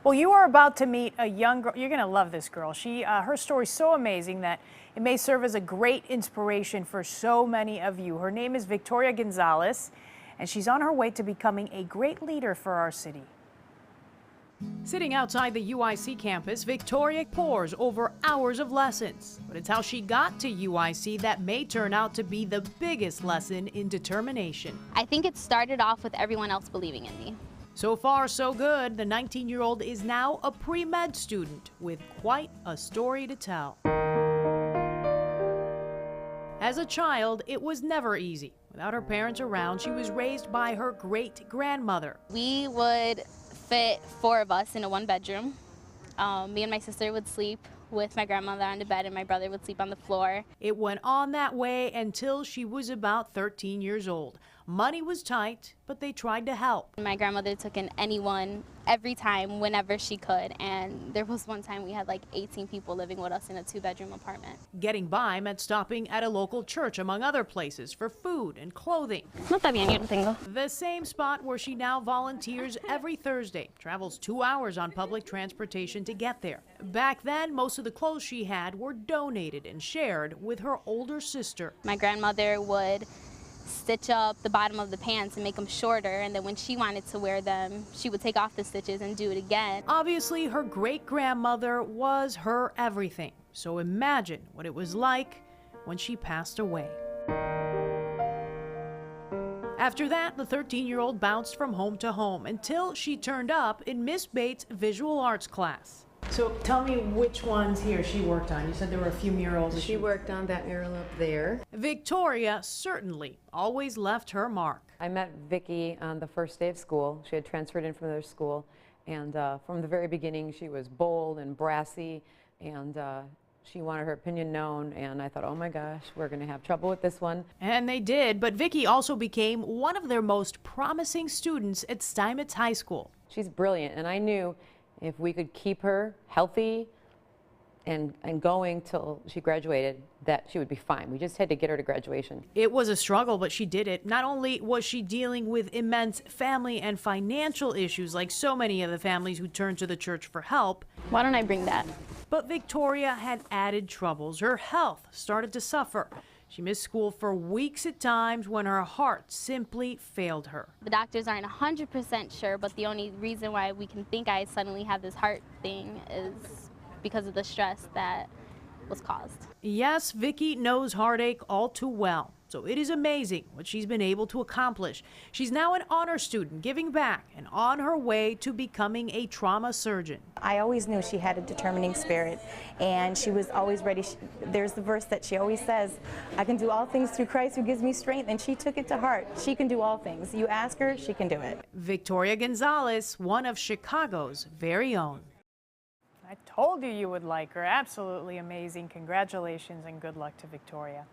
Well, you are about to meet a young girl. You're going to love this girl. Her story's so amazing that it may serve as a great inspiration for so many of you. Her name is Victoria Gonzalez, and she's on her way to becoming a great leader for our city. Sitting outside the UIC campus, Victoria pores over hours of lessons. But it's how she got to UIC that may turn out to be the biggest lesson in determination. I think it started off with everyone else believing in me. So far, so good. The 19-year-old is now a pre-med student with quite a story to tell. As a child, it was never easy. Without her parents around, she was raised by her great-grandmother. We would fit 4 of us in a 1-bedroom. Me and my sister would sleep with my grandmother on the bed and my brother would sleep on the floor. It went on that way until she was about 13 years old. Money was tight, but they tried to help. My grandmother took in anyone, every time, whenever she could, and there was one time we had like 18 people living with us in a 2-bedroom apartment. Getting by meant stopping at a local church, among other places, for food and clothing. No está bien, yo lo tengo. The same spot where she now volunteers every Thursday, travels 2 hours on public transportation to get there. Back then, most of the clothes she had were donated and shared with her older sister. My grandmother would stitch up the bottom of the pants and make them shorter, and then when she wanted to wear them, she would take off the stitches and do it again. Obviously, her great-grandmother was her everything. So imagine what it was like when she passed away. After that, the 13-year-old bounced from home to home until she turned up in Miss Bates' visual arts class. So tell me which ones here she worked on. You said there were a few murals. She worked on that mural up there. Victoria certainly always left her mark. I met Vicki on the first day of school. She had transferred in from their school, and from the very beginning she was bold and brassy, and she wanted her opinion known, and I thought, oh my gosh, we're going to have trouble with this one. And they did, but Vicki also became one of their most promising students at Steinmetz High School. She's brilliant, and I knew if we could keep her healthy and going till she graduated, that she would be fine. We just had to get her to graduation. It was a struggle, but she did it. Not only was she dealing with immense family and financial issues like so many of the families who turn to the church for help. Why don't I bring that? But Victoria had added troubles. Her health started to suffer. She missed school for weeks at times when her heart simply failed her. The doctors aren't 100% sure, but the only reason why we can think I suddenly have this heart thing is because of the stress that was caused. Yes, Vicki knows heartache all too well. So it is amazing what she's been able to accomplish. She's now an honor student, giving back, and on her way to becoming a trauma surgeon. I always knew she had a determining spirit, and she was always ready. There's the verse that she always says, I can do all things through Christ who gives me strength, and she took it to heart. She can do all things. You ask her, she can do it. Victoria Gonzalez, one of Chicago's very own. I told you you would like her. Absolutely amazing. Congratulations and good luck to Victoria.